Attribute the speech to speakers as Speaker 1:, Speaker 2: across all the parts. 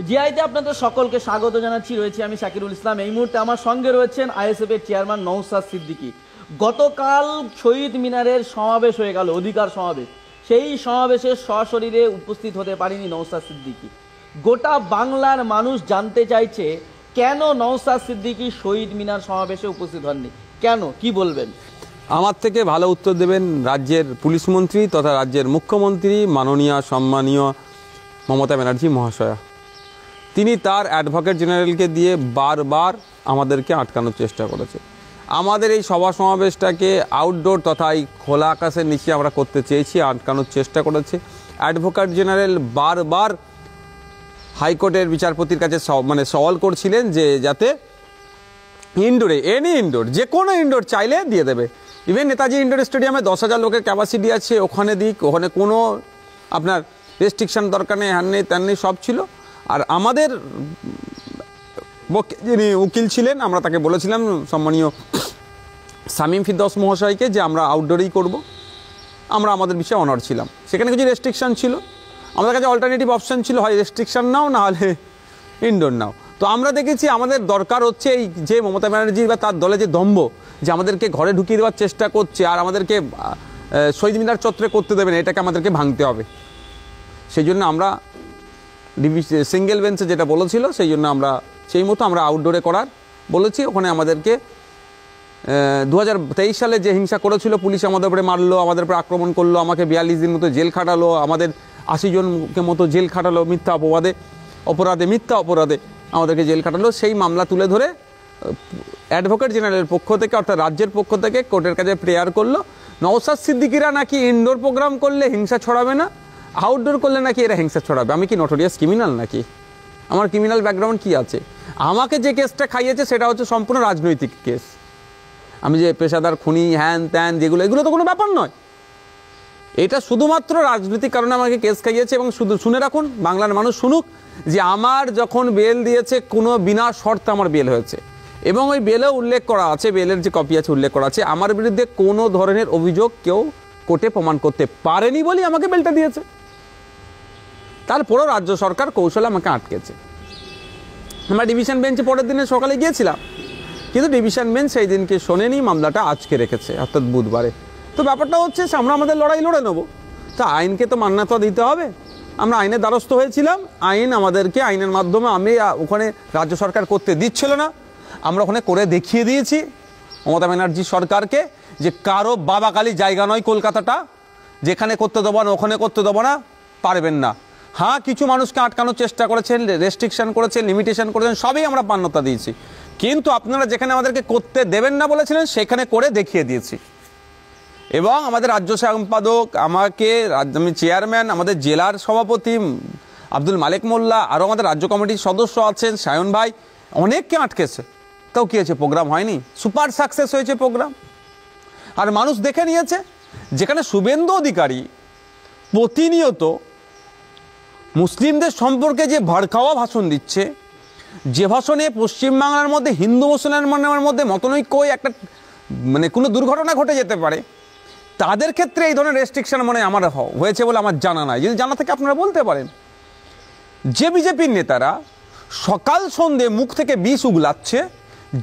Speaker 1: জিআইতে আপনাদের সকলকে স্বাগত জানাচ্ছি। রয়েছে আমি শাকিরুল ইসলাম। এই মুহূর্তে আমার সঙ্গে রয়েছেন আইএসএফ এর চেয়ারম্যান নওশাদ সিদ্দিকী। গতকাল শহীদ মিনারের সমাবেশ হয়ে গেল, অধিকার সমাবেশ। সেই সমাবেশে সশরীরে উপস্থিত হতে পারেনি নওশাদ সিদ্দিকী। গোটা বাংলার মানুষ জানতে চাইছে কেন নওশাদ সিদ্দিকী শহীদ মিনার সমাবেশে উপস্থিত হননি, কেন, কি বলবেন?
Speaker 2: আমার থেকে ভালো উত্তর দেবেন রাজ্যের পুলিশ মন্ত্রী তথা রাজ্যের মুখ্যমন্ত্রী মাননীয় সম্মানীয় মমতা ব্যানার্জি মহাশয়া। তিনি তার অ্যাডভোকেট জেনারেলকে দিয়ে বারবার আমাদেরকে আটকানোর চেষ্টা করেছে। আমাদের এই সভা সমাবেশটাকে আউটডোর তথা এই খোলা আকাশের নিচে আমরা করতে চেয়েছি, আটকানোর চেষ্টা করেছে। অ্যাডভোকেট জেনারেল বারবার হাইকোর্টের বিচারপতির কাছে সওয়াল করছিলেন যে যাতে ইনডোরে, এনি ইনডোর, যে কোনো ইনডোর চাইলে দিয়ে দেবে। ইভেন নেতাজি ইনডোর স্টেডিয়ামে 10,000 লোকের ক্যাপাসিটি আছে, ওখানে দিক, ওখানে কোনো আপনার রেস্ট্রিকশন দরকার নেই, হ্যান নেই ত্যান নেই, সব ছিল। আর আমাদের যিনি উকিল ছিলেন, আমরা তাকে বলেছিলাম সম্মানীয় শামীম ফিরদৌস মহাশয়কে যে আমরা আউটডোরেই করব। আমরা আমাদের বিষয়ে অনার ছিলাম। সেখানে কিছু রেস্ট্রিকশান ছিল, আমাদের কাছে অল্টারনেটিভ অপশান ছিল, হয় রেস্ট্রিকশান নাও, না হলে ইনডোর নাও। তো আমরা দেখেছি আমাদের দরকার হচ্ছে এই যে মমতা ব্যানার্জি বা তার দলে যে দম্ভ, যে আমাদেরকে ঘরে ঢুকিয়ে দেওয়ার চেষ্টা করছে আর আমাদেরকে শহীদ মিনার চত্বরে করতে দেবেন, এটাকে আমাদেরকে ভাঙতে হবে। সেই জন্য আমরা সিঙ্গেল বেঞ্চে যেটা বলেছিল, সেই জন্য আমরা সেই মতো আমরা আউটডোরে করার বলেছি। ওখানে আমাদেরকে 2023 সালে যে হিংসা করেছিল, পুলিশ আমাদের উপরে মারলো, আমাদের উপরে আক্রমণ করলো, আমাকে 42 দিন মতো জেল খাটালো, আমাদের 80 জনকে মতো জেল খাটালো মিথ্যা অপরাধে আমাদেরকে জেল খাটালো। সেই মামলা তুলে ধরে অ্যাডভোকেট জেনারেলের পক্ষ থেকে অর্থাৎ রাজ্যের পক্ষ থেকে কোর্টের কাছে প্রেয়ার করলো নওশাদ সিদ্দিকীরা নাকি ইনডোর প্রোগ্রাম করলে হিংসা ছড়াবে না, আউটডোর করলে নাকি এরা হিংসা ছড়াবে। আমি কি নটোরিয়াস ক্রিমিনাল নাকি? আমার ক্রিমিনাল ব্যাকগ্রাউন্ড কি আছে? আমাকে যে কেসটা খাইয়েছে সেটা হচ্ছে সম্পূর্ণ রাজনৈতিক কেস। আমি যে পেশাদার খুনি হ্যান ত্যান যেগুলো, এগুলো তো কোনো ব্যাপার নয়। এটা শুধুমাত্র রাজনৈতিক কারণে আমাকে কেস খাইয়েছে। এবং শুধু শুনে রাখুন, বাংলার মানুষ শুনুক, যে আমার যখন বেল দিয়েছে কোনো বিনা শর্তে আমার বেল হয়েছে, এবং ওই বেলেও উল্লেখ করা আছে, বেলের যে কপি আছে উল্লেখ করা আছে, আমার বিরুদ্ধে কোনো ধরনের অভিযোগ কেউ কোর্টে প্রমাণ করতে পারেনি বলেই আমাকে বেলটা দিয়েছে। তারপরও রাজ্য সরকার কৌশলে আমাকে আটকেছে। আমরা ডিভিশন বেঞ্চে পরের দিনে সকালে গিয়েছিলাম, কিন্তু ডিভিশন বেঞ্চ সেই দিনকে শোনেনি, মামলাটা আজকে রেখেছে অর্থাৎ বুধবারে। তো ব্যাপারটা হচ্ছে আমরা আমাদের লড়াই লড়ে নেবো, তো আইনকে তো মান্যতা দিতে হবে। আমরা আইনের দ্বারস্থ হয়েছিলাম, আইন আমাদেরকে আইনের মাধ্যমে, আমি ওখানে রাজ্য সরকার করতে দিচ্ছিল না, আমরা ওখানে করে দেখিয়ে দিয়েছি মমতা ব্যানার্জি সরকারকে যে কারো বাবাকালী জায়গা নয় কলকাতাটা, যেখানে করতে দেবো না ওখানে করতে দেবো না, পারবেন না। হ্যাঁ, কিছু মানুষকে আটকানোর চেষ্টা করেছেন, রেস্ট্রিকশন করেছেন, লিমিটেশন করেছেন, সবই আমরা মান্যতা দিয়েছি। কিন্তু আপনারা যেখানে আমাদেরকে করতে দেবেন না বলেছিলেন সেখানে করে দেখিয়ে দিয়েছি। এবং আমাদের রাজ্য সম্পাদক, আমাকে আমি চেয়ারম্যান, আমাদের জেলার সভাপতি আব্দুল মালিক মোল্লা, আরও আমাদের রাজ্য কমিটির সদস্য আছেন সায়ন ভাই, অনেককে আটকেছে। তাও কী হয়েছে? প্রোগ্রাম হয়নি, সুপার সাকসেস হয়েছে প্রোগ্রাম। আর মানুষ দেখে নিয়েছে, যেখানে শুভেন্দু অধিকারী প্রতিনিয়ত মুসলিমদের সম্পর্কে যে ভড়কাওয়া ভাষণ দিচ্ছে, যে ভাষণে পশ্চিমবাংলার মধ্যে হিন্দু মুসলমানের মধ্যে মতনৈক্য একটা কোনো দুর্ঘটনা ঘটে যেতে পারে, তাদের ক্ষেত্রে এই ধরনের রেস্ট্রিকশন আমার হয়েছে বলে আমার জানা নাই। যদি জানা থাকে আপনারা বলতে পারেন। যে বিজেপির নেতারা সকাল সন্ধে মুখ থেকে বিষ উগলাচ্ছে,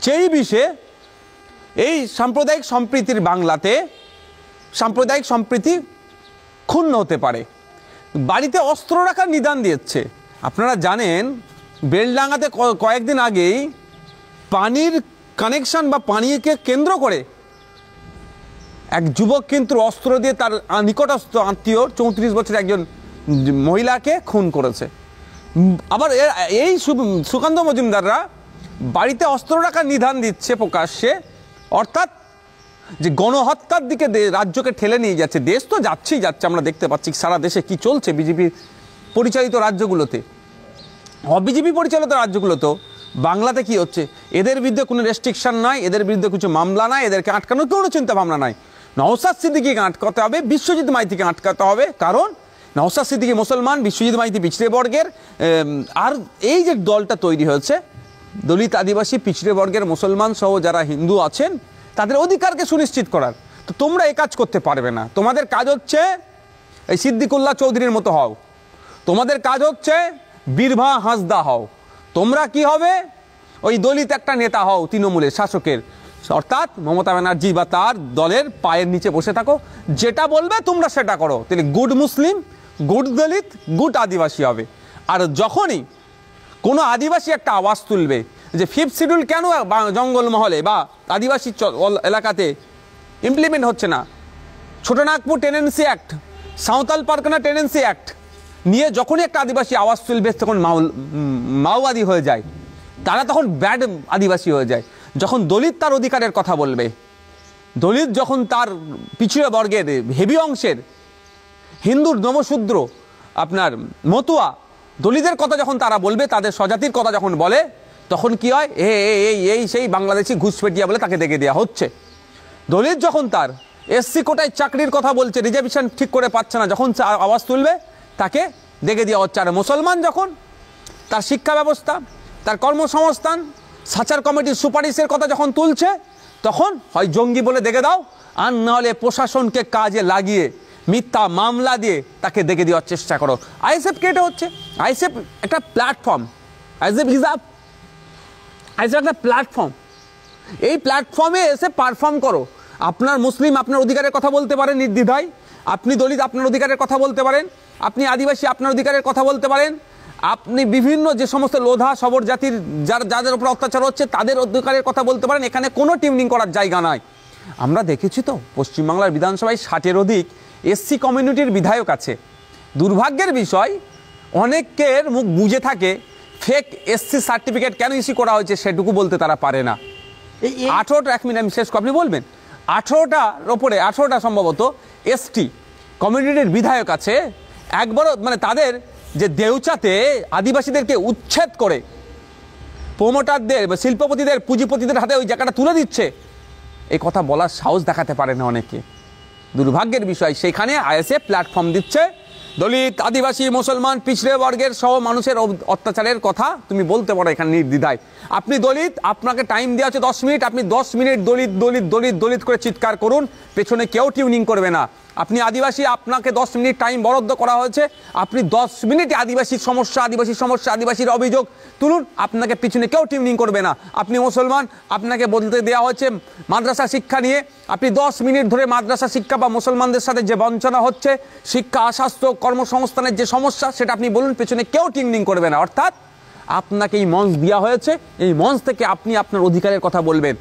Speaker 2: যেই বিষে এই সাম্প্রদায়িক সম্প্রীতির বাংলাতে সাম্প্রদায়িক সম্প্রীতি ক্ষুণ্ণ হতে পারে, বাড়িতে অস্ত্র রাখার নিদান দিচ্ছে। আপনারা জানেন বেলডাঙ্গাতে কয়েকদিন আগেই পানির কানেকশন বা পানিকে কেন্দ্র করে এক যুবক কিন্তু অস্ত্র দিয়ে তার নিকটস্থ আত্মীয় 34 বছরের একজন মহিলাকে খুন করেছে। আবার এই সুকান্ত মজুমদাররা বাড়িতে অস্ত্র রাখার নিদান দিচ্ছে প্রকাশ্যে, অর্থাৎ যে গণহত্যার দিকে রাজ্যকে ঠেলে নিয়ে যাচ্ছে। দেশ তো যাচ্ছেই যাচ্ছে, আমরা দেখতে পাচ্ছি সারা দেশে কি চলছে বিজেপি পরিচালিত রাজ্যগুলোতে, অবিজেপি পরিচালিত রাজ্যগুলোতেও বাংলাতে কি হচ্ছে। এদের বিরুদ্ধে কোনো রেস্ট্রিকশন নাই, এদের বিরুদ্ধে কিছু মামলা নাই, এদেরকে আটকানোর কোনো চিন্তা ভাবনা নাই। নওশাদ সিদ্দিকীকে আটকাতে হবে, বিশ্বজিৎ মাইতিকে আটকাতে হবে, কারণ নওশাদ সিদ্দিকী মুসলমান, বিশ্বজিৎ মাইতি পিছড়ে বর্গের। আর এই যে দলটা তৈরি হয়েছে, দলিত আদিবাসী পিছড়ে বর্গের মুসলমান সহ যারা হিন্দু আছেন, তাদের অধিকারকে সুনিশ্চিত করার। তো তোমরা এই কাজ করতে পারবে না। তোমাদের কাজ হচ্ছে এই সিদ্দিকুল্লাহ চৌধুরীর মতো হও, তোমাদের কাজ হচ্ছে বীরভা হাঁসদা হও, তোমরা কি হবে, ওই দলিত একটা নেতা হও তৃণমূলের শাসকের, অর্থাৎ মমতা ব্যানার্জি বা তার দলের পায়ের নিচে বসে থাকো, যেটা বলবে তোমরা সেটা করো, তাহলে গুড মুসলিম, গুড দলিত, গুড আদিবাসী হবে। আর যখনই কোনো আদিবাসী একটা আওয়াজ তুলবে যে ফিফথ শিডিউল কেন জঙ্গলমহলে বা আদিবাসী এলাকাতে ইমপ্লিমেন্ট হচ্ছে না, Chotanagpur tenancy act, Santhal Pargana tenancy act নিয়ে যখনই একটা আদিবাসী আওয়াজ তুলবে তখন মাওবাদী হয়ে যায়, তারা তখন ব্যাড আদিবাসী হয়ে যায়। যখন দলিত তার অধিকারের কথা বলবে, দলিত যখন তার পিছিয়ে বর্গের হেভি অংশের হিন্দুর নবশূদ্র আপনার মতুয়া দলিতের কথা যখন তারা বলবে, তাদের স্বজাতির কথা যখন বলে, তখন কি হয়, এই সেই বাংলাদেশি ঘুষপেটিয়া বলে তাকে দেখে দেওয়া হচ্ছে। দলিত যখন তার এসসি কোটায় চাকরির কথা বলছে, রিজার্ভেশন ঠিক করে পাচ্ছে না, যখন আওয়াজ তুলবে তাকে দেখে দেওয়া হচ্ছে। আর মুসলমান যখন তার শিক্ষা ব্যবস্থা, তার কর্মসংস্থান, সাচার কমিটির সুপারিশের কথা যখন তুলছে, তখন হয় জঙ্গি বলে দেখে দাও, আর নাহলে প্রশাসনকে কাজে লাগিয়ে মিথ্যা মামলা দিয়ে তাকে দেখে দেওয়ার চেষ্টা করো। আইএসএফ কে এটা হচ্ছে, আইএসএফ একটা প্ল্যাটফর্ম, আইএসএফ একটা প্ল্যাটফর্ম, এই প্ল্যাটফর্মে এসে পারফর্ম করো। আপনার মুসলিম আপনার অধিকারের কথা বলতে পারেন নির্দ্বিধায়, আপনি দলিত আপনার অধিকারের কথা বলতে পারেন, আপনি আদিবাসী আপনার অধিকারের কথা বলতে পারেন, আপনি বিভিন্ন যে সমস্ত লোধা সবর জাতির যাদের উপর অত্যাচার হচ্ছে তাদের অধিকারের কথা বলতে পারেন। এখানে কোনো টিউনিং করার জায়গা নাই। আমরা দেখেছি তো পশ্চিমবাংলার বিধানসভায় 60-এর অধিক এসসি কমিউনিটির বিধায়ক আছে। দুর্ভাগ্যের বিষয়, অনেকের মুখ বুঝে থাকে, ফেক এসসি সার্টিফিকেট কেন ইস্যু করা হয়েছে সেটুকু বলতে তারা পারে না। 18টা, 1 মিনিট আমি শেষ আপনি বলবেন, 18টার ওপরে 18টা সম্ভবত এসটি কমিউনিটির বিধায়ক আছে। একবারও মানে তাদের যে দেউচাতে আদিবাসীদেরকে উচ্ছেদ করে প্রমোটারদের বা শিল্পপতিদের পুঁজিপতিদের হাতে ওই জায়গাটা তুলে দিচ্ছে, এই কথা বলার সাহস দেখাতে পারে না অনেকে। দুর্ভাগ্যের বিষয়, সেখানে আইএসএফ প্ল্যাটফর্ম দিচ্ছে। দলিত, আদিবাসী, মুসলমান, পিছড়ে বর্গের সহ মানুষের অত্যাচারের কথা তুমি বলতে পারো এখানে নির্দ্বিধায়। আপনি দলিত, আপনাকে টাইম দেওয়া আছে 10 মিনিট, আপনি 10 মিনিট দলিত দলিত দলিত দলিত করে চিৎকার করুন, পেছনে কেউ টিউনিং করবে না। আপনি আদিবাসী, আপনাকে 10 মিনিট টাইম বরাদ্দ করা হয়েছে, আপনি 10 মিনিটে আদিবাসীর সমস্যা আদিবাসীর অভিযোগ তুলুন, আপনাকে পিছনে কেউ টিউনিং করবে না। আপনি মুসলমান, আপনাকে বলতে দেওয়া হয়েছে মাদ্রাসা শিক্ষা নিয়ে, আপনি 10 মিনিট ধরে মাদ্রাসা শিক্ষা বা মুসলমানদের সাথে যে বঞ্চনা হচ্ছে, শিক্ষা, স্বাস্থ্য, কর্মসংস্থানের যে সমস্যা সেটা আপনি বলুন, পেছনে কেউ টিউনিং করবে না। অর্থাৎ আপনাকে এই মঞ্চ দেওয়া হয়েছে, এই মঞ্চ থেকে আপনি আপনার অধিকারের কথা বলবেন।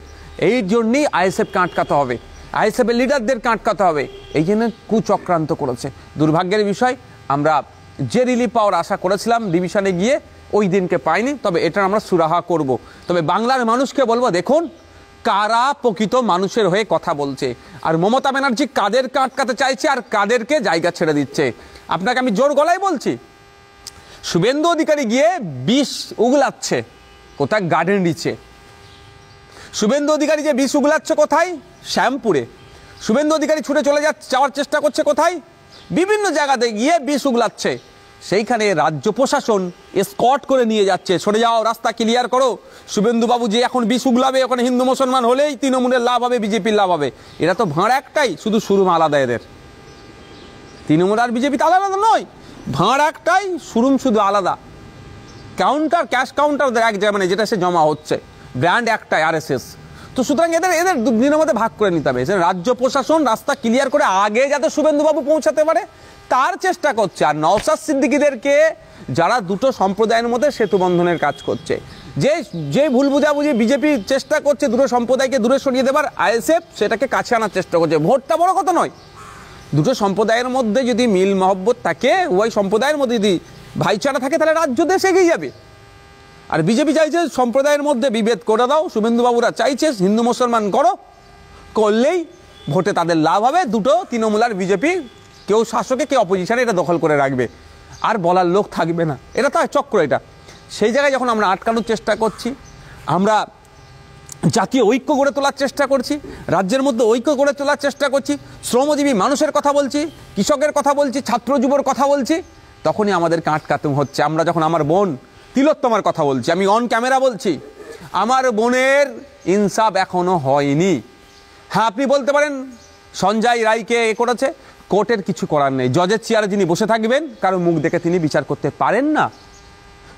Speaker 2: এই জন্যই আইএসএফকে আটকাতে হবে, আইএসএফের লিডারদেরকে আটকাতে হবে। এই জন্য কুচক্রান্ত করেছে। দুর্ভাগ্যের বিষয়, আমরা যে রিলিফ পাওয়ার আশা করেছিলাম ডিভিশনে গিয়ে ওই দিনকে পাইনি, তবে এটা আমরা সুরাহা করব। তবে বাংলার মানুষকে বলবো, দেখুন কারা প্রকৃত মানুষের হয়ে কথা বলছে, আর মমতা ব্যানার্জি কাদেরকে আটকাতে চাইছে আর কাদেরকে জায়গা ছেড়ে দিচ্ছে। আপনাকে আমি জোর গলায় বলছি, শুভেন্দু অধিকারী গিয়ে বিষ উগলাচ্ছে কোথায়, গার্ডেন রিচে। শুভেন্দু অধিকারী যে বিষ উগলাচ্ছে কোথায়, শ্যামপুরে। শুভেন্দু অধিকারী ছুটে চলে যাওয়ার চেষ্টা করছে কোথায়, বিভিন্ন জায়গাতে গিয়ে বিষ উগলাচ্ছে। সেইখানে রাজ্য প্রশাসন এসকর্ট করে নিয়ে যাচ্ছে, সরে যাও, রাস্তা ক্লিয়ার করো। শুভেন্দু বাবু যে এখন বিষ উগলাবে, ওখানে হিন্দু মুসলমান হলেই তৃণমূলের লাভ হবে, বিজেপির লাভ হবে। এরা তো ভাঁড় একটাই, শুধু শুরুম আলাদা এদের। তৃণমূল আর বিজেপি তো আলাদা নয়, ভাঁড় একটাই, শুরুম শুধু আলাদা। কাউন্টার, ক্যাশ কাউন্টার এক জায়গায়, মানে যেটা সে জমা হচ্ছে, ব্র্যান্ড একটাই, আরএসএস। তো সুতরাং এদের দুদিনের মধ্যে ভাগ করে নিতে হবে। রাজ্য প্রশাসন রাস্তা ক্লিয়ার করে আগে যাতে শুভেন্দুবাবু পৌঁছাতে পারে তার চেষ্টা করছে। আর নওশাদ সিদ্দিকীদেরকে, যারা দুটো সম্প্রদায়ের মধ্যে সেতু বন্ধনের কাজ করছে, যে ভুল বুঝাবুঝি বিজেপি চেষ্টা করছে দুটো সম্প্রদায়কে দূরে সরিয়ে দেবার, আইএসএফ সেটাকে কাছে আনার চেষ্টা করছে। ভোটটা বড় কথা নয়, দুটো সম্প্রদায়ের মধ্যে যদি মিল মহব্বত থাকে, ওই সম্প্রদায়ের মধ্যে যদি ভাইচারা থাকে, তাহলে রাজ্য দেশ এগিয়ে যাবে। আর বিজেপি চাইছে সম্প্রদায়ের মধ্যে বিভেদ করে দাও, শুভেন্দুবাবুরা চাইছে হিন্দু মুসলমান করলেই ভোটে তাদের লাভ হবে। দুটো তৃণমূল আর বিজেপি, কেউ শাসকে কেউ অপোজিশনে, এটা দখল করে রাখবে, আর বলার লোক থাকবে না। এটা তো চক্র। এটা সেই জায়গায় যখন আমরা আটকানোর চেষ্টা করছি, আমরা জাতীয় ঐক্য গড়ে তোলার চেষ্টা করছি, রাজ্যের মধ্যে ঐক্য গড়ে তোলার চেষ্টা করছি, শ্রমজীবী মানুষের কথা বলছি, কৃষকের কথা বলছি, ছাত্র যুবর কথা বলছি, তখনই আমাদেরকে আটকাতে হচ্ছে। আমরা যখন আমার বোন তিলোত্তমার কথা বলছি, আমি অন ক্যামেরা বলছি, আমার বোনের ইনসাফ এখনো হয়নি। হ্যাঁ, আপনি বলতে পারেন সঞ্জয় রায়কে করেছে, কোর্টের কিছু করার নেই। জজের চেয়ারে যিনি বসে থাকবেন, কারণ মুখ দেখে তিনি বিচার করতে পারেন না।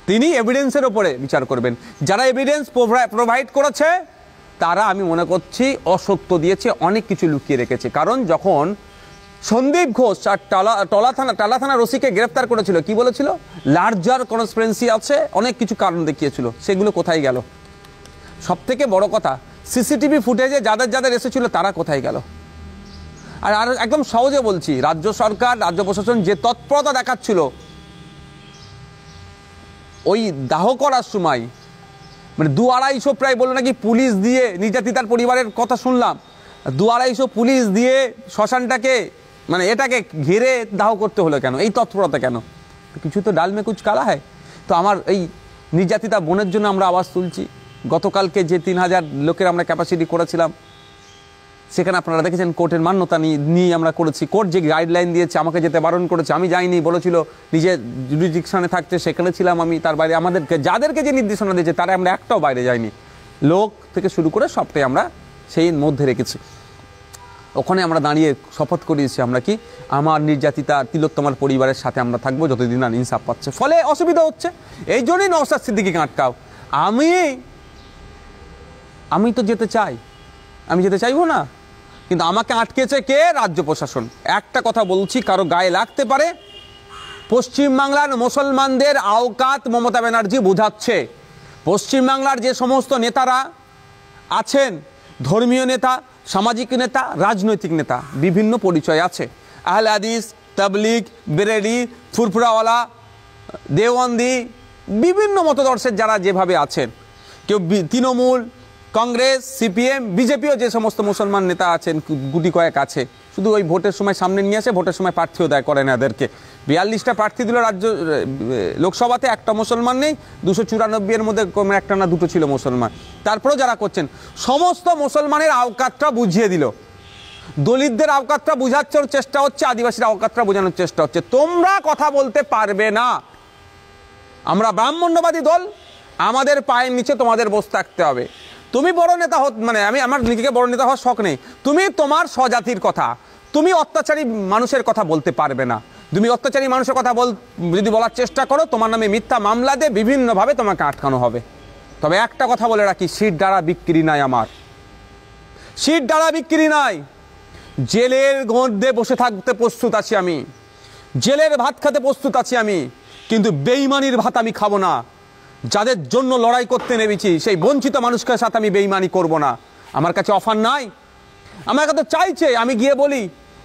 Speaker 2: তিনি এভিডেন্সের ওপরে বিচার করবেন। যারা এভিডেন্স প্রোভাইড করেছে তারা আমি মনে করছি অসত্য দিয়েছে, অনেক কিছু লুকিয়ে রেখেছে। কারণ যখন সন্দীপ ঘোষ আর টালা থানার ওসিকে গ্রেফতার করেছিল, কি বলেছিল? লার্জার কনস্পিরেন্সি আছে, অনেক কিছু কারণ দেখিয়েছিল। সেগুলো কোথায় গেল? সব থেকে বড় কথা, সিসিটিভি ফুটেজে যাদের যাদের এসেছিল তারা কোথায় গেল? আর একদম সহজে বলছি, রাজ্য সরকার, রাজ্য প্রশাসন যে তৎপরতা দেখাচ্ছিল ওই দাহ করার সময়, মানে 2-250 প্রায় বললো নাকি পুলিশ দিয়ে, নির্যাতিতার পরিবারের কথা শুনলাম, 2-250 পুলিশ দিয়ে শ্মশানটাকে, মানে এটাকে ঘিরে দাহ করতে হলো কেন? এই তৎপরতা কেন? কিছু তো ডাল মে কুছ কালা হয়। তো আমার এই নির্যাতিতা বোনের জন্য আমরা আওয়াজ তুলছি। গতকালকে যে 3000 লোকের আমরা ক্যাপাসিটি করেছিলাম, সেখানে আপনারা দেখেছেন কোর্টের মান্যতা নিয়ে আমরা করেছি। কোর্ট যে গাইডলাইন দিয়েছে, আমাকে যেতে বারণ করেছে, আমি যাইনি, বলেছিল নিজের জুরিডিকশনে থাকতে, সেখানে ছিলাম আমি। তার বাইরে আমাদেরকে যাদেরকে যে নির্দেশনা দিয়েছে তারা আমরা একটাও বাইরে যাইনি। লোক থেকে শুরু করে সবটাই আমরা সেই মধ্যে রেখেছি। ওখানে আমরা দাঁড়িয়ে শপথ করিয়েছি আমরা কি, আমার নির্যাতিতা তিলোত্তমার পরিবারের সাথে আমরা থাকবো যতদিন না ইনসাফ পাচ্ছে। ফলে অসুবিধা হচ্ছে, এই জন্যই নওশাদ সিদ্দিকীকে আটকাও। আমি তো যেতে চাই, আমি যেতে চাইবো না, কিন্তু আমাকে আটকেছে কে? রাজ্য প্রশাসন। একটা কথা বলছি, কারো গায়ে লাগতে পারে, পশ্চিমবাংলার মুসলমানদের আওকাত মমতা ব্যানার্জি বোঝাচ্ছে। পশ্চিমবাংলার যে সমস্ত নেতারা আছেন, ধর্মীয় নেতা, সামাজিক নেতা, রাজনৈতিক নেতা, বিভিন্ন পরিচয় আছে, আহলে হাদিস, তাবলিগ, বেরেলি, ফুরফুরাওয়ালা, দেওবন্দি, বিভিন্ন মতদর্শের যারা যেভাবে আছেন, কেউ তৃণমূল, কংগ্রেস, সিপিএম, বিজেপিও যে সমস্ত মুসলমান নেতা আছেন, গুটি কয়েক আছে, শুধু ওই ভোটের সময় সামনে নিয়ে আসে, ভোটের সময় প্রার্থীও দেয় করে না এদেরকে। 42টা প্রার্থী দিল রাজ্য লোকসভাতে, একটা মুসলমান নেই। 294 এর মধ্যে একটা না দুটো ছিল মুসলমান। তারপরেও যারা করছেন, সমস্ত মুসলমানের আওকাতটা বুঝিয়ে দিল। দলিতদের আওকাতটা বুঝাচ্ছোর চেষ্টা হচ্ছে, আদিবাসীর আওকাতটা বোঝানোর চেষ্টা হচ্ছে। তোমরা কথা বলতে পারবে না, আমরা ব্রাহ্মণ্যবাদী দল, আমাদের পায়ের নিচে তোমাদের বসে থাকতে হবে। তুমি বড় নেতা মানে আমি আমার নিজেকে বড় নেতা হওয়ার শখ নেই, তুমি তোমার স্বজাতির কথা, তুমি অত্যাচারী মানুষের কথা বলতে পারবে না। তুমি অত্যাচারী মানুষের কথা যদি বলার চেষ্টা করো, তোমার নামে মিথ্যা মামলা দিয়ে বিভিন্নভাবে তোমাকে আটকানো হবে। তবে একটা কথা বলে রাখি, সিট ডাড়া বিক্রি নাই, আমার সিট ডাড়া বিক্রি নাই। জেলের মধ্যে বসে থাকতে প্রস্তুত আছি আমি, জেলের ভাত খেতে প্রস্তুত আছি আমি, কিন্তু বেইমানির ভাত আমি খাবো না। যাদের জন্য লড়াই করতে নেমেছি সেই বঞ্চিত মানুষের সাথে আমি বেইমানি করব না। আমার কাছে অফার নাই, আমার কাছে চাইছে, আমি গিয়ে বলি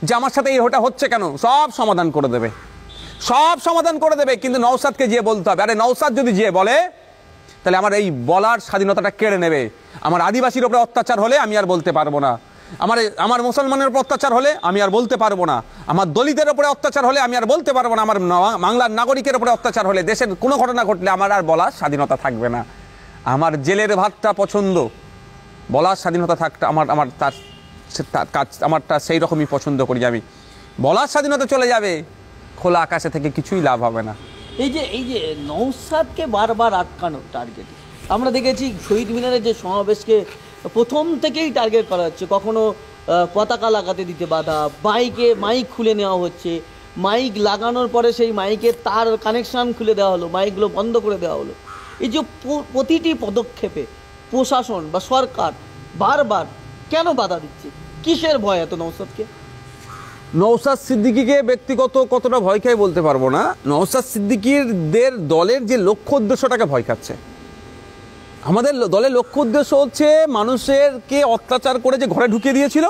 Speaker 2: যে আমার সাথে এটা হচ্ছে কেন, সব সমাধান করে দেবে, সব সমাধান করে দেবে। কিন্তু নওশাদকে গিয়ে বলতে হবে। আরে নওশাদ যদি গিয়ে বলে, তাহলে আমার এই বলার স্বাধীনতাটা কেড়ে নেবে। আমার আদিবাসীর উপরে অত্যাচার হলে আমি আর বলতে পারবো না, আমার মুসলমানের উপর অত্যাচার হলে আমি আর বলতে পারবো না, আমার দলিতের উপরে অত্যাচার হলে আমি আর বলতে পারবো না, আমার বাংলার নাগরিকের উপরে অত্যাচার হলে, দেশের কোনো ঘটনা ঘটলে আমার আর বলার স্বাধীনতা থাকবে না। আমার জেলের ভাতটা পছন্দ, বলার স্বাধীনতা থাকতে আমারটা সেই রকমই পছন্দ করি আমি। বলার স্বাধীনতা চলে যাবে, খোলা আকাশে থেকে কিছুই লাভ হবে না।
Speaker 1: এই যে নওশাদকে বারবার আটকানোর টার্গেট আমরা দেখেছি। শহীদ মিনারের যে সমাবেশকে প্রথম থেকেই টার্গেট করা হচ্ছে, কখনো পতাকা লাগাতে দিতে বাধা, মাইক খুলে নেওয়া হচ্ছে, মাইক লাগানোর পরে সেই মাইকের তার কানেকশান খুলে দেওয়া হলো, মাইকগুলো বন্ধ করে দেওয়া হলো। এই যে প্রতিটি পদক্ষেপে প্রশাসন বা সরকার বারবার কেন বাধা দিচ্ছে? কিসের ভয় এত নওশাদকে?
Speaker 2: নওশাদ সিদ্দিকীকে ব্যক্তিগত কতটা ভয় খায় বলতে পারবো না, নওশাদ সিদ্দিকীদের দলের যে লক্ষ্য উদ্দেশ্যটাকে ভয় খাচ্ছে। আমাদের দলের লক্ষ্য উদ্দেশ্য হচ্ছে মানুষেরকে অত্যাচার করে যে ঘরে ঢুকিয়ে দিয়েছিল,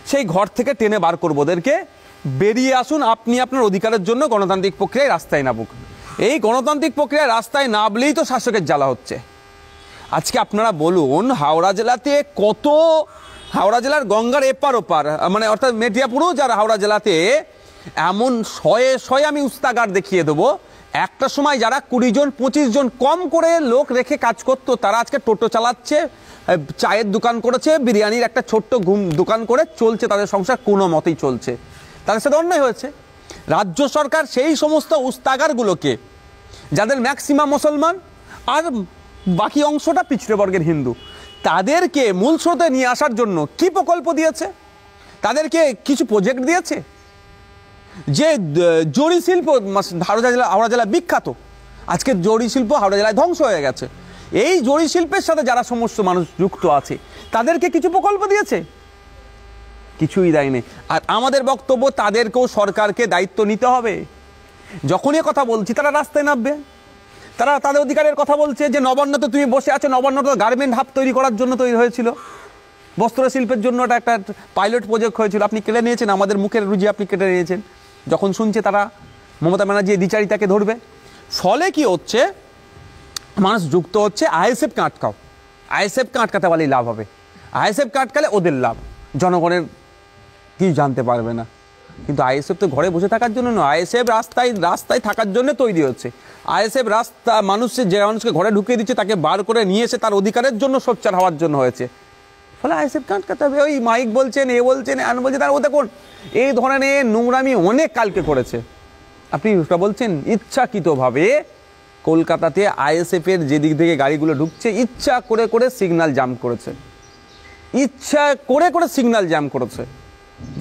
Speaker 2: সেই ঘর থেকে টেনে বার করবো ওদেরকে, বেরিয়ে আসুন, আপনি আপনার অধিকারের জন্য গণতান্ত্রিক প্রক্রিয়ায় রাস্তায় নামুক। এই গণতান্ত্রিক প্রক্রিয়ায় রাস্তায় নামলেই তো শাসকের জ্বালা হচ্ছে। আজকে আপনারা বলুন, হাওড়া জেলাতে কত, হাওড়া জেলার গঙ্গার এপার ওপার, মানে অর্থাৎ মেটিয়াপুরও যারা হাওড়া জেলাতে, এমন শয়ে আমি উস্তাগার দেখিয়ে দেবো। একটা সময় যারা 20 জন 25 জন কম করে লোক রেখে কাজ করতো, তারা আজকে টোটো চালাচ্ছে, চায়ের দোকান করেছে, বিরিয়ানির একটা ছোট্ট দোকান করে চলছে, তাদের সংসার কোনো মতেই চলছে। তাদের সাথে অন্যায় হয়েছে। রাজ্য সরকার সেই সমস্ত উস্তাগারগুলোকে, যাদের ম্যাক্সিমাম মুসলমান আর বাকি অংশটা পিছড়ে বর্গের হিন্দু, তাদেরকে মূল স্রোতে নিয়ে আসার জন্য কি প্রকল্প দিয়েছে? তাদেরকে কিছু প্রজেক্ট দিয়েছে। যে জরি শিল্প হাওড়া জেলা বিখ্যাত, আজকে জরি শিল্প হাওড়া জেলায় ধ্বংস হয়ে গেছে। এই জরি শিল্পের সাথে যারা সমস্ত মানুষ যুক্ত আছে তাদেরকে কিছু প্রকল্প দিয়েছে? কিছুই দেয়নি। আর আমাদের বক্তব্য, তাদেরকেও সরকারকে দায়িত্ব নিতে হবে। যখনই কথা বলছি তারা রাস্তায় নামবে, তারা তাদের অধিকারের কথা বলছে যে নবান্নতে তুমি বসে আছো, নবান্ন তো গার্মেন্ট হাব তৈরি করার জন্য তৈরি হয়েছিল, বস্ত্র শিল্পের জন্য এটা একটা পাইলট প্রজেক্ট হয়েছিল, আপনি কেটে নিয়েছেন, আমাদের মুখের রুজি আপনি কেটে নিয়েছেন। যখন শুনছে তারা মমতা ব্যানার্জি দ্বিচারিতাকে ধরবে, ফলে কি হচ্ছে, মানুষ যুক্ত হচ্ছে আইএসএফকে আটকাও, আইএসএফকে আটকাতে পারলেই লাভ হবে, আইএসএফকে আটকালে ওদের লাভ, জনগণের কি জানতে পারবে না। কিন্তু আইএসএফ তো ঘরে বসে থাকার জন্য নয়, আইএসএফ রাস্তায় থাকার জন্য তৈরি হচ্ছে। আইএসএফ রাস্তা মানুষের, যে মানুষকে ঘরে ঢুকিয়ে দিচ্ছে তাকে বার করে নিয়ে এসে তার অধিকারের জন্য সোচ্চার হওয়ার জন্য হয়েছে। ফলে আইএসএফকে আটকাতে হবে। ওই মাইক বলছেন, এ বলছেন, আন বলছে, তার ও দেখুন এই ধরনের নোংরামি অনেক কালকে করেছে। আপনি ওটা বলছেন ইচ্ছাকৃতভাবে কলকাতাতে আইএসএফ এর যেদিক থেকে গাড়িগুলো ঢুকছে ইচ্ছা করে করে সিগন্যাল জ্যাম করেছে, ইচ্ছা করে করে সিগন্যাল জ্যাম করেছে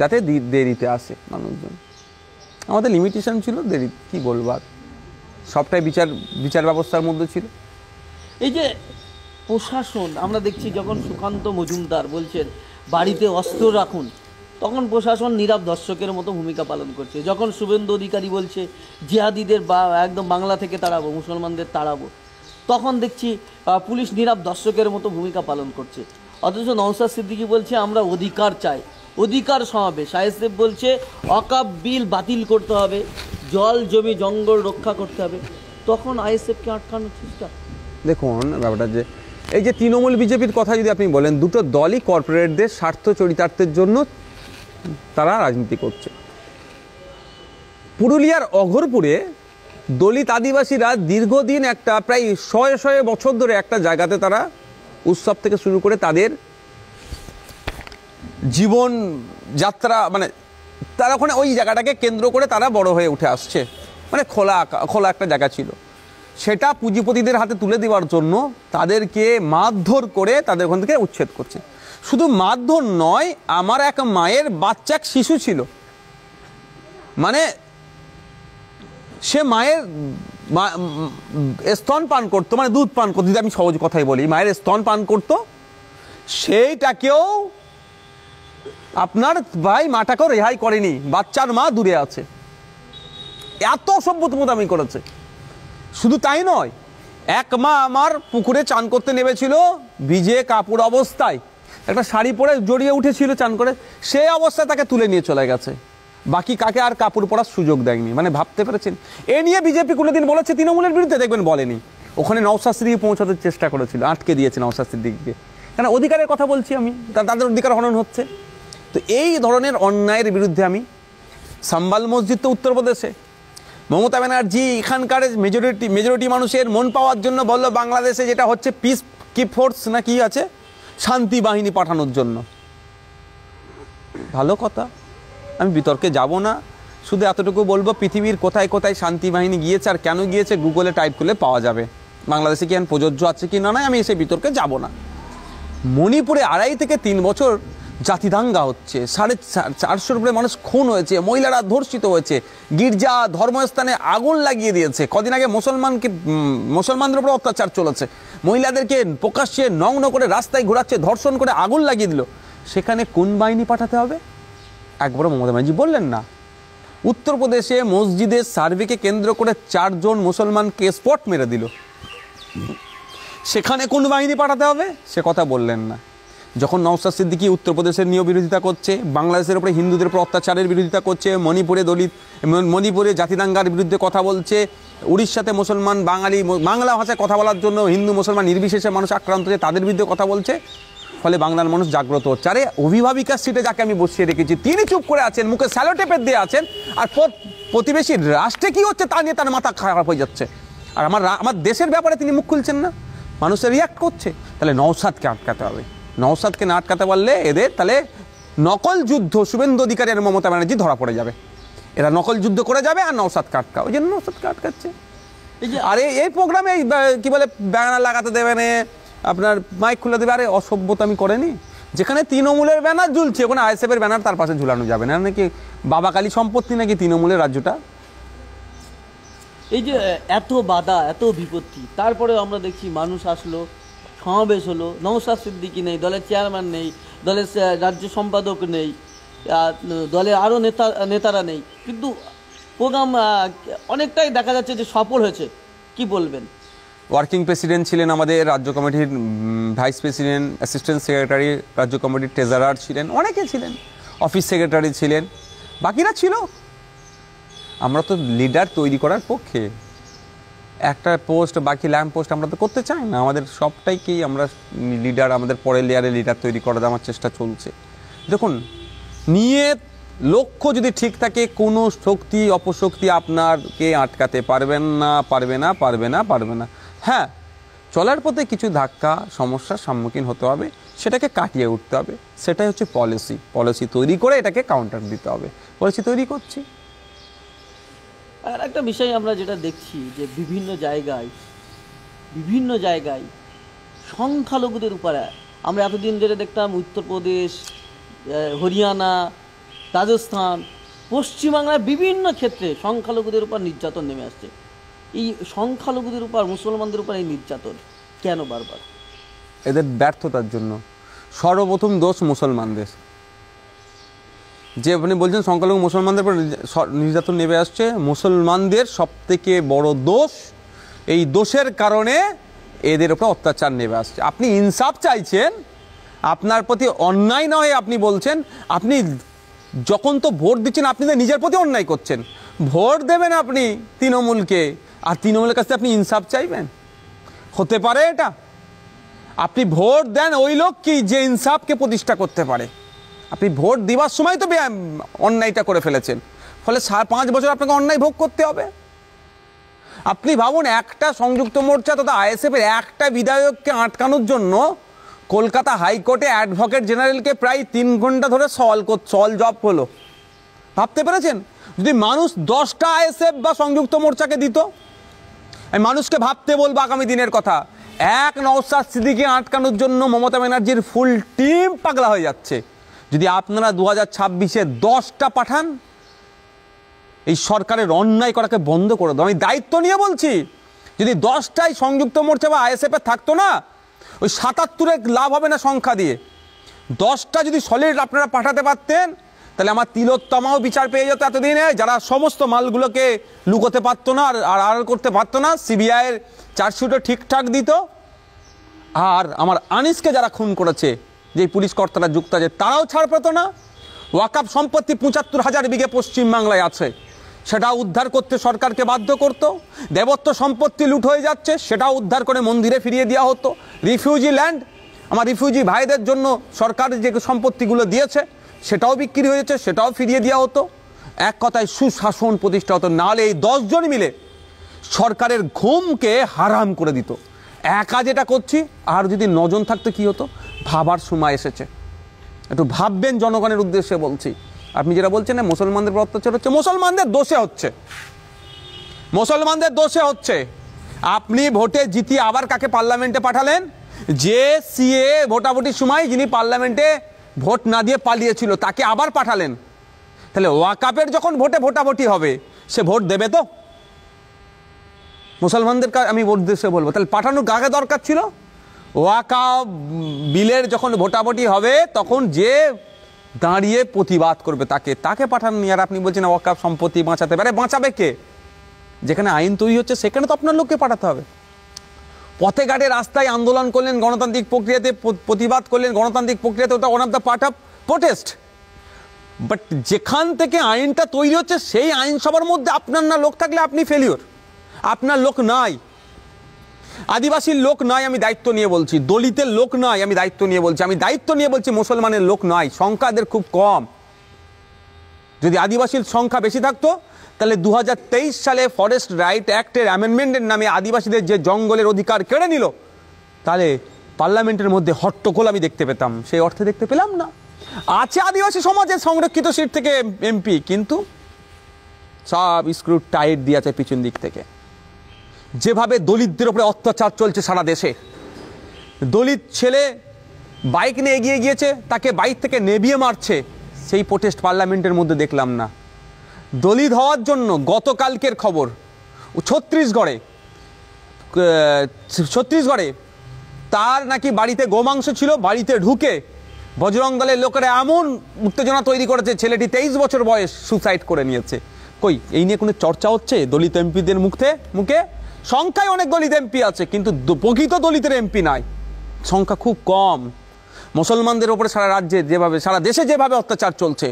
Speaker 2: যাতে দেরিতে আসে মানুষজন। আমাদের লিমিটেশন ছিল, দেরি কি বলবার, সবটাই বিচার ব্যবস্থার মধ্যে ছিল।
Speaker 1: এই যে প্রশাসন, আমরা দেখছি যখন সুকান্ত মজুমদার বলছেন বাড়িতে অস্ত্র রাখুন, তখন প্রশাসন নীরব দর্শকের মতো ভূমিকা পালন করছে। যখন শুভেন্দু অধিকারী বলছে জিহাদিদের একদম বাংলা থেকে তাড়াবো, মুসলমানদের তাড়াবো, তখন দেখছি পুলিশ নীরব দর্শকের মতো ভূমিকা পালন করছে। অথচ নওশাদ সিদ্দিকী বলছে আমরা অধিকার চাই, অধিকার সমাবেশ। আইএসএফ বলছে ওয়াকফ বিল বাতিল করতে হবে, জল জমি জঙ্গল রক্ষা করতে হবে, তখন আইএসএফকে আটকানোর চেষ্টা।
Speaker 2: দেখুন ব্যাপারটা, যে এই যে তৃণমূল বিজেপির কথা যদি আপনি বলেন, দুটো দলই কর্পোরেটদের স্বার্থ চরিতার্থের জন্য তারা রাজনীতি করছে। পুরুলিয়ার অঘরপুরে দলিত আদিবাসীরা দীর্ঘদিন একটা প্রায় শয়ে বছর ধরে একটা জায়গাতে তারা উৎসব থেকে শুরু করে তাদের জীবন যাত্রা, মানে তারা ওখানে ওই জায়গাটাকে কেন্দ্র করে তারা বড় হয়ে উঠে আসছে, মানে খোলা একটা জায়গা ছিল। সেটা পুঁজিপতিদের হাতে তুলে দেওয়ার জন্য তাদেরকে মারধর করে তাদের ওখান থেকে উচ্ছেদ করছে। শুধু মারধর নয়, আমার এক মায়ের বাচ্চা, এক শিশু ছিল, মানে সে মায়ের স্তন পান করতো, মানে দুধ পান করতো, যদি আমি সহজ কথাই বলি, মায়ের স্তন পান করতো, সেইটাকেও আপনার ভাই মাটাকেও রেহাই করেনি, বাচ্চার মা দূরে আছে, এত অসভ্যতামি করেছে। শুধু তাই নয়, এক মা আমার পুকুরে চান করতে নেমেছিল, ভিজে কাপড় অবস্থায়, একটা শাড়ি পরে জড়িয়ে উঠেছিল চান করে, সেই অবস্থায় তাকে তুলে নিয়ে চলে গেছে, বাকি কাকে আর কাপড় পরার সুযোগ দেয়নি। মানে ভাবতে পেরেছেন, এ নিয়ে বিজেপি কোনোদিন বলেছে তৃণমূলের বিরুদ্ধে? দেখবেন বলেনি। ওখানে নওশাদ সিদ্দিকী পৌঁছাতে চেষ্টা করেছিল, আটকে দিয়েছে নওশাদ সিদ্দিকীকে, কেন অধিকারের কথা বলছি আমি, তাদের অধিকার হনন হচ্ছে। তো এই ধরনের অন্যায়ের বিরুদ্ধে আমি, সাম্বাল মসজিদ তো উত্তরপ্রদেশে, মমতা ব্যানার্জি এখানকার মেজরিটি মানুষের মন পাওয়ার জন্য বলল বাংলাদেশে যেটা হচ্ছে পিস কি ফোর্স না কি আছে, শান্তি বাহিনী পাঠানোর জন্য। ভালো কথা, আমি বিতর্কে যাব না, শুধু এতটুকু বলবো পৃথিবীর কোথায় কোথায় শান্তি বাহিনী গিয়েছে আর কেন গিয়েছে গুগলে টাইপ করলে পাওয়া যাবে। বাংলাদেশে কি এখন প্রযোজ্য আছে কি না নয় আমি এসে বিতর্কে যাব না। মণিপুরে 2.5 থেকে 3 বছর জাতিদাঙ্গা হচ্ছে, 450-র উপরে মানুষ খুন হয়েছে, মহিলারা ধর্ষিত হয়েছে, গির্জা ধর্মস্থানে আগুন লাগিয়ে দিয়েছে, কদিন আগে মুসলমানদের উপরে অত্যাচার চলেছে, মহিলাদেরকে প্রকাশ্যে নগ্ন করে রাস্তায় ঘোরাচ্ছে, ধর্ষণ করে আগুন লাগিয়ে দিল। সেখানে কোন বাহিনী পাঠাতে হবে একবারও মমতা ব্যানার্জি বললেন না। উত্তরপ্রদেশে মসজিদের সার্ভেকে কেন্দ্র করে 4 জন মুসলমানকে স্পট মেরে দিল, সেখানে কোন বাহিনী পাঠাতে হবে সে কথা বললেন না। যখন নওশাদ সিদ্দিকী উত্তরপ্রদেশের নিয়েও বিরোধিতা করছে, বাংলাদেশের উপরে হিন্দুদের উপর অত্যাচারের বিরোধিতা করছে, মণিপুরে জাতিদাঙ্গার বিরুদ্ধে কথা বলছে, উড়িষ্যাতে মুসলমান বাংলা ভাষায় কথা বলার জন্য হিন্দু মুসলমান নির্বিশেষে মানুষ আক্রান্ত হচ্ছে, তাদের বিরুদ্ধে কথা বলছে, ফলে বাংলার মানুষ জাগ্রত হচ্ছে। আরে অভিভাবিকার সিটে যাকে আমি বসিয়ে রেখেছি তিনি চুপ করে আছেন, মুখে স্যালোটেপের দিয়ে আছেন, আর প্রতিবেশী রাষ্ট্রে কি হচ্ছে তা নিয়ে তার মাথা খারাপ হয়ে যাচ্ছে, আর আমার দেশের ব্যাপারে তিনি মুখ খুলছেন না, মানুষের রিয়াক্ট করছে। তাহলে নওশাদকে আটকাতে হবে, নওশাদকে না আটকাতে পারলে এদের তাহলে নকল যুদ্ধ শুভেন্দু অধিকারী আর মমতা ব্যানার্জি ধরা পড়ে যাবে, এরা নকল যুদ্ধ করে যাবে আর নওশাদকে আটকা, ওই জন্য নওশাদকে আটকাচ্ছে। আর এই প্রোগ্রামে কি বলে ব্যানার লাগাতে দেবে না, আপনার মাইক খুলে দেবে, আরে অসভ্যতামি করেনি, যেখানে তৃণমূলের ব্যানার ঝুলছে ওখানে আইএসএফের ব্যানার তার পাশে ঝুলানো যাবে না, নাকি বাবা কালী সম্পত্তি নাকি তৃণমূলের রাজ্যটা।
Speaker 1: এই যে এত বাধা, এত বিপত্তি, তারপরেও আমরা দেখছি মানুষ আসলো, সমাবেশ হলো, নওশাদ সিদ্দিকী নেই, দলের চেয়ারম্যান নেই, দলের রাজ্য সম্পাদক নেই, দলের আরও নেতারা নেই, কিন্তু প্রোগ্রাম অনেকটাই দেখা যাচ্ছে যে সফল হয়েছে। কি বলবেন?
Speaker 2: ওয়ার্কিং প্রেসিডেন্ট ছিলেন আমাদের রাজ্য কমিটির, ভাইস প্রেসিডেন্ট, অ্যাসিস্ট্যান্ট সেক্রেটারি, রাজ্য কমিটির ট্রেজারার ছিলেন, অনেকে ছিলেন, অফিস সেক্রেটারি ছিলেন, বাকিরা ছিল। আমরা তো লিডার তৈরি করার পক্ষে, একটা পোস্ট বাকি ল্যাম্প পোস্ট আমরা তো করতে চাই না। আমাদের সবটাইকেই আমরা লিডার, আমাদের পরের লেয়ারে লিডার তৈরি করার আমার চেষ্টা চলছে। দেখুন, নিয়ে লক্ষ্য যদি ঠিক থাকে, কোনো শক্তি অপশক্তি আপনাকে আটকাতে পারবে না। হ্যাঁ, চলার পথে কিছু ধাক্কা সমস্যার সম্মুখীন হতে হবে, সেটাকে কাটিয়ে উঠতে হবে। সেটাই হচ্ছে পলিসি তৈরি করে এটাকে কাউন্টার দিতে হবে। পলিসি তৈরি করছি।
Speaker 1: আর একটা বিষয় আমরা যেটা দেখছি যে বিভিন্ন জায়গায় সংখ্যালঘুদের উপরে, আমরা এতদিন ধরে দেখতাম উত্তরপ্রদেশ, হরিয়ানা, রাজস্থান, পশ্চিমবাংলার বিভিন্ন ক্ষেত্রে সংখ্যালঘুদের উপর নির্যাতন নেমে আসছে। এই সংখ্যালঘুদের উপর, মুসলমানদের উপর এই নির্যাতন কেন বারবার?
Speaker 2: এদের ব্যর্থতার জন্য। সর্বপ্রথম দোষ মুসলমানদের। যে আপনি বলছেন সংখ্যালঘু মুসলমানদের উপর নির্যাতন নেমে আসছে, মুসলমানদের সবথেকে বড় দোষ। এই দোষের কারণে এদের উপর অত্যাচার নেমে আসছে। আপনি ইনসাফ চাইছেন, আপনার প্রতি অন্যায় নয় আপনি বলছেন, আপনি যখন তো ভোট দিচ্ছেন আপনি তো নিজের প্রতি অন্যায় করছেন। ভোট দেবেন আপনি তৃণমূলকে, আর তৃণমূলের কাছে আপনি ইনসাফ চাইবেন? হতে পারে এটা? আপনি ভোট দেন ওই লোক কি যে ইনসাফকে প্রতিষ্ঠা করতে পারে। আপনি ভোট দিবার সময় তো অন্যায়টা করে ফেলেছেন, ফলে 5 বছর আপনাকে অন্যায় ভোগ করতে হবে। আপনি ভাবুন, একটা সংযুক্ত মোর্চা তথা আইএসএফের একটা বিধায়ককে আটকানোর জন্য কলকাতা হাইকোর্টে অ্যাডভোকেট জেনারেলকে প্রায় 3 ঘন্টা ধরে সল জব হলো। ভাবতে পেরেছেন? যদি মানুষ 10টা আইএসএফ বা সংযুক্ত মোর্চাকে দিত, আমি মানুষকে ভাবতে বলবো আগামী দিনের কথা। নওশাদ সিদ্দিকীকে আটকানোর জন্য মমতা ব্যানার্জির ফুল টিম পাগলা হয়ে যাচ্ছে। যদি আপনারা 2026-এ 10টা পাঠান, এই সরকারের অন্যায় করাকে বন্ধ করে দাও। আমি দায়িত্ব নিয়ে বলছি, যদি 10টাই সংযুক্ত মোর্চা বা আইএসএফ থাকতো না, ওই 77-এর লাভ হবে না সংখ্যা দিয়ে। 10টা যদি সলিড আপনারা পাঠাতে পারতেন, তাহলে আমার তিলোত্তমাও বিচার পেয়ে যেত এতদিনে, যারা সমস্ত মালগুলোকে লুকোতে পারতো না আর আড়াল করতে পারতো না, সিবিআইয়ের চার্জশিটও ঠিকঠাক দিত। আর আমার আনিসকে যারা খুন করেছে, যে পুলিশ কর্তারা যুক্ত আছে, তারাও ছাড় পেত না। ওয়াকাফ সম্পত্তি 75,000 বিঘে পশ্চিমবাংলায় আছে, সেটা উদ্ধার করতে সরকারকে বাধ্য করত। দেবত্ব সম্পত্তি লুট হয়ে যাচ্ছে, সেটাও উদ্ধার করে মন্দিরে ফিরিয়ে দেওয়া হতো। রিফিউজি ল্যান্ড, আমার রিফিউজি ভাইদের জন্য সরকার যে সম্পত্তিগুলো দিয়েছে সেটাও বিক্রি হয়েছে, সেটাও ফিরিয়ে দেওয়া হতো। এক কথায় সুশাসন প্রতিষ্ঠা হতো। নাহলে এই 10 জন মিলে সরকারের ঘুমকে হারাম করে দিত। একা যেটা করছি, আর যদি 9 জন থাকতো কি হতো? ভাবার সময় এসেছে, একটু ভাববেন। জনগণের উদ্দেশ্যে বলছি। আপনি যেটা বলছেন না মুসলমানদের উপর অত্যাচার হচ্ছে, মুসলমানদের দোষে হচ্ছে। আপনি ভোটে জিতিয়ে আবার কাকে পার্লামেন্টে পাঠালেন? যে সিএ ভোটাভুটির সময় যিনি পার্লামেন্টে ভোট না দিয়ে পালিয়েছিল, তাকে আবার পাঠালেন। তাহলে ওয়াকাফের যখন ভোটাভুটি হবে, সে ভোট দেবে তো? মুসলমানদের আমি উদ্দেশ্যে বলবো, তাহলে পাঠানোর কাকে দরকার ছিল? ওয়াকাফ বিলের যখন ভোটাভুটি হবে, তখন যে দাঁড়িয়ে প্রতিবাদ করবে তাকে পাঠাননি। আর আপনি বলছেন ওয়াকাফ সম্পত্তি বাঁচাতে পারে। বাঁচাবে কে? যেখানে আইন তৈরি হচ্ছে সেখানে তো আপনার লোককে পাঠাতে হবে। পথে ঘাটে রাস্তায় আন্দোলন করলেন, গণতান্ত্রিক প্রক্রিয়াতে প্রতিবাদ করলেন, গণতান্ত্রিক প্রক্রিয়াতে, ওটা one of the part of protest. But যেখান থেকে আইনটা তৈরি হচ্ছে সেই আইনসভার মধ্যে আপনার না লোক থাকলে আপনি ফেলিওর। আপনার লোক নাই, আদিবাসীর লোক নাই, আমি দায়িত্ব নিয়ে বলছি। দলিতের লোক নাই, আমি দায়িত্ব নিয়ে বলছি। মুসলমানের লোক নাই, সংখ্যাদের খুব কম। যদি আদিবাসীর সংখ্যা বেশি থাকতো, তাহলে 2023 সালে ফরেস্ট রাইট অ্যাক্টের অ্যামেন্ডমেন্টের নামে আদিবাসীদের যে জঙ্গলের অধিকার কেড়ে নিল, তাহলে পার্লামেন্টের মধ্যে হট্টগোল আমি দেখতে পেতাম। সেই অর্থে দেখতে পেলাম না। আছে আদিবাসী সমাজের সংরক্ষিত সিট থেকে এমপি, কিন্তু সব স্ক্রু টাইট দিয়ে আছে পিছন দিক থেকে। যেভাবে দলিতদের উপরে অত্যাচার চলছে সারা দেশে, দলিত ছেলে বাইক নিয়ে এগিয়ে গিয়েছে, তাকে বাইক থেকে নেবিয়ে মারছে, সেই প্রোটেস্ট পার্লামেন্টের মধ্যে দেখলাম না। দলিত হওয়ার জন্য গতকালকের খবর, ছত্তিশগড়ে তার নাকি বাড়িতে গোমাংস ছিল, বাড়িতে ঢুকে বজরং দলের লোকেরা এমন উত্তেজনা তৈরি করেছে, ছেলেটি 23 বছর বয়স সুসাইড করে নিয়েছে। কই এই নিয়ে কোনো চর্চা হচ্ছে দলিত এমপিদের মুখে? সংখ্যায় অনেক দলিত এমপি আছে, কিন্তু প্রকৃত দলিতের এমপি নাই, সংখ্যা খুব কম। মুসলমানদের ওপরে সারা রাজ্যে যেভাবে, সারা দেশে যেভাবে অত্যাচার চলছে,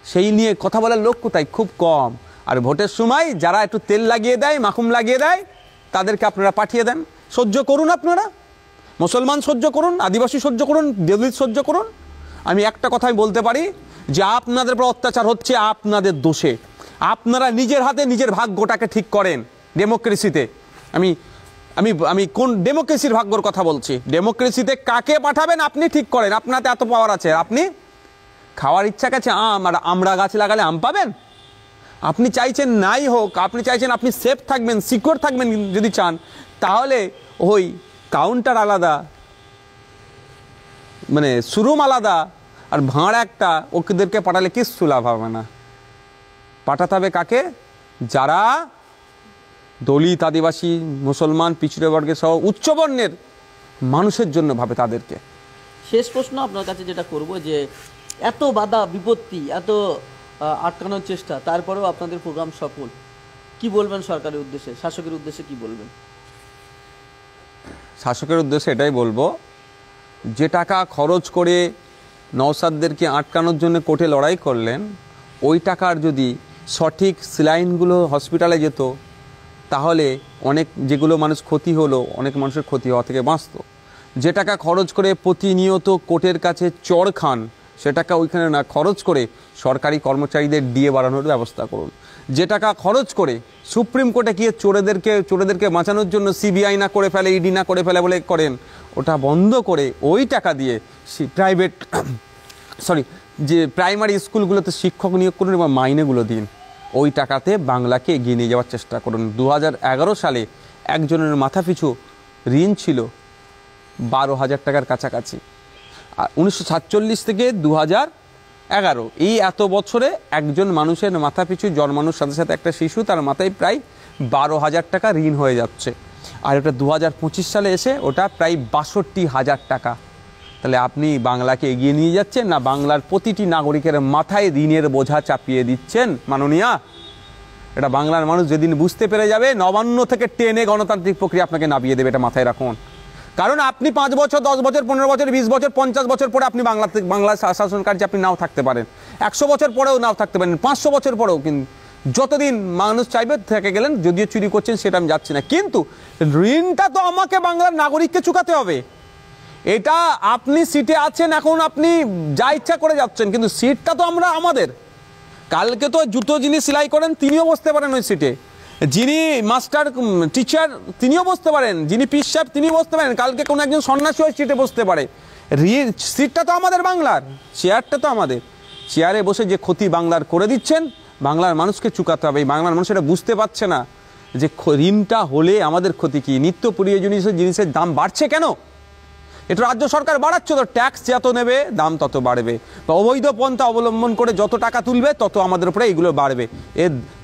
Speaker 2: সেই নিয়ে কথা বলার লোক কোথায়? খুব কম। আর ভোটের সময় যারা একটু তেল লাগিয়ে দেয়, মাখুম লাগিয়ে দেয়, তাদেরকে আপনারা পাঠিয়ে দেন। সহ্য করুন, আপনারা মুসলমান সহ্য করুন, আদিবাসী সহ্য করুন, দলিত সহ্য করুন। আমি একটা কথাই বলতে পারি যে আপনাদের উপর অত্যাচার হচ্ছে আপনাদের দোষে। আপনারা নিজের হাতে নিজের ভাগ্যটাকে ঠিক করেন ডেমোক্রেসিতে। আমি আমি আমি কোন ডেমোক্রেসির ভাগ্যর কথা বলছি? ডেমোক্রেসিতে কাকে পাঠাবেন আপনি ঠিক করেন। আপনাতে এত পাওয়ার আছে, আপনি খাওয়ার ইচ্ছা কাছে আম আর আমড়া গাছ লাগালে আম পাবেন? আপনি চাইছেন নাই হোক, আপনি চাইছেন আপনি সেফ থাকবেন, সিকিউর থাকবেন। যদি চান তাহলে ওই কাউন্টার আলাদা, মানে শোরুম আলাদা, আর ভাঁড় একটা, ওদেরকে পাঠালে কিচ্ছু লাভ হবে না। পাঠাতে হবে কাকে? যারা দলিত, আদিবাসী, মুসলমান, পিছড়ে বর্গের সহ উচ্চবর্ণের মানুষের জন্য ভাবে তাদেরকে।
Speaker 1: শেষ প্রশ্ন আপনার কাছে যেটা করব, যে এত বাধা বিপত্তি, এত আটকানোর চেষ্টা, তারপরেও আপনাদের প্রোগ্রাম সফল, কি বলবেন সরকারের উদ্দেশ্যে, শাসকের উদ্দেশ্যে কি বলবেন?
Speaker 2: শাসকের উদ্দেশ্যে এটাই বলবো, যে টাকা খরচ করে নওশাদদেরকে আটকানোর জন্য কোর্টে লড়াই করলেন, ওই টাকার যদি সঠিক স্যালাইনগুলো হসপিটালে যেত, তাহলে অনেক যেগুলো মানুষ ক্ষতি হলো, অনেক মানুষের ক্ষতি হওয়া থেকে বাঁচত। যে টাকা খরচ করে প্রতিনিয়ত কোর্টের কাছে চড় খান, সে টাকা ওইখানে না খরচ করে সরকারি কর্মচারীদের ডিএ বাড়ানোর ব্যবস্থা করুন। যে টাকা খরচ করে সুপ্রিম কোর্টে গিয়ে চোরেদেরকে বাঁচানোর জন্য সিবিআই না করে ফেলে, ইডি না করে ফেলে বলে করেন, ওটা বন্ধ করে ওই টাকা দিয়ে যে প্রাইমারি স্কুলগুলোতে শিক্ষক নিয়োগ করুন এবং মাইনেগুলো দিন। ওই টাকাতে বাংলাকে এগিয়ে নিয়ে যাওয়ার চেষ্টা করুন। 2011 সালে একজনের মাথাপিছু ঋণ ছিল 12,000 টাকার কাছাকাছি। আর 1947 থেকে 2011, এই এত বছরে একজন মানুষের মাথাপিছু জন্মানোর সাথে সাথে একটা শিশু, তার মাথায় প্রায় 12,000 টাকা ঋণ হয়ে যাচ্ছে। আর ওটা 2025 সালে এসে ওটা প্রায় 62,000 টাকা। তাহলে আপনি বাংলাকে এগিয়ে নিয়ে যাচ্ছেন না বাংলার প্রতিটি নাগরিকের মাথায় ঋণের বোঝা চাপিয়ে দিচ্ছেন? মাননীয়া, এটা বাংলার মানুষ যেদিন বুঝতে পেরে যাবে, নবান্ন থেকে টেনে গণতান্ত্রিক প্রক্রিয়া আপনাকে নামিয়ে দেবে, এটা মাথায় রাখুন। কারণ আপনি 5 বছর, 10 বছর, 15 বছর, 20 বছর, 50 বছর পরে আপনি বাংলা শাসন কার্যে আপনি নাও থাকতে পারেন, 100 বছর পরেও নাও থাকতে পারেন, 500 বছর পরেও। কিন্তু যতদিন মানুষ চাইবে থেকে গেলেন, যদিও চুরি করছেন সেটা আমি যাচ্ছি না, কিন্তু ঋণটা তো আমাকে বাংলার নাগরিককে চুকাতে হবে। এটা আপনি সিটে আছেন, এখন আপনি যা ইচ্ছা করে যাচ্ছেন, কিন্তু সিটটা তো আমাদের। কালকে তো জুতো যিনি সেলাই করেন তিনিও বসতে পারেন ওই সিটে, যিনি মাস্টার টিচার তিনিও বসতে পারেন, যিনি পীর সাহেব তিনিও বসতে পারেন, কালকে কোনো একজন সন্ন্যাসী ওই সিটে বসতে পারে। সিটটা তো আমাদের বাংলার, চেয়ারটা তো আমাদের। চেয়ারে বসে যে ক্ষতি বাংলার করে দিচ্ছেন, বাংলার মানুষকে চুকাতে হবে। বাংলার মানুষ এটা বুঝতে পারছে না যে ঋণটা হলে আমাদের ক্ষতি কি। নিত্য প্রয়োজনীয় জিনিসের দাম বাড়ছে কেন? এটা রাজ্য সরকার বাড়াচ্ছে তো, ট্যাক্স যত নেবে দাম তত বাড়বে, বা অবৈধ পন্থা অবলম্বন করে যত টাকা তুলবে তত আমাদের উপরে এইগুলো বাড়বে।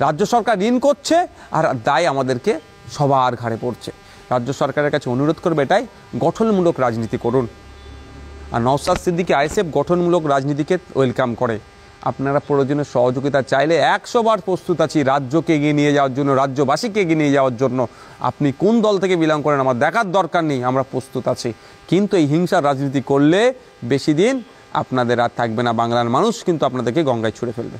Speaker 2: রাজ্য সরকার ঋণ করছে আর দায় আমাদেরকে সবার ঘাড়ে পড়ছে। রাজ্য সরকারের কাছে অনুরোধ করবে এটাই, গঠনমূলক রাজনীতি করুন। আর নওশাদ সিদ্দিকী আইএসএফ গঠনমূলক রাজনীতিকে ওয়েলকাম করে। আপনারা প্রয়োজনে সহযোগিতা চাইলে 100 বার প্রস্তুত আছি রাজ্যকে এগিয়ে নিয়ে যাওয়ার জন্য, রাজ্যবাসীকে এগিয়ে নিয়ে যাওয়ার জন্য। আপনি কোন দল থেকে বিলং করেন আমার দেখার দরকার নেই, আমরা প্রস্তুত আছি। কিন্তু এই হিংসার রাজনীতি করলে বেশি দিন আপনাদের আর থাকবে না, বাংলার মানুষ কিন্তু আপনাদেরকে গঙ্গায় ছুঁড়ে ফেলবে।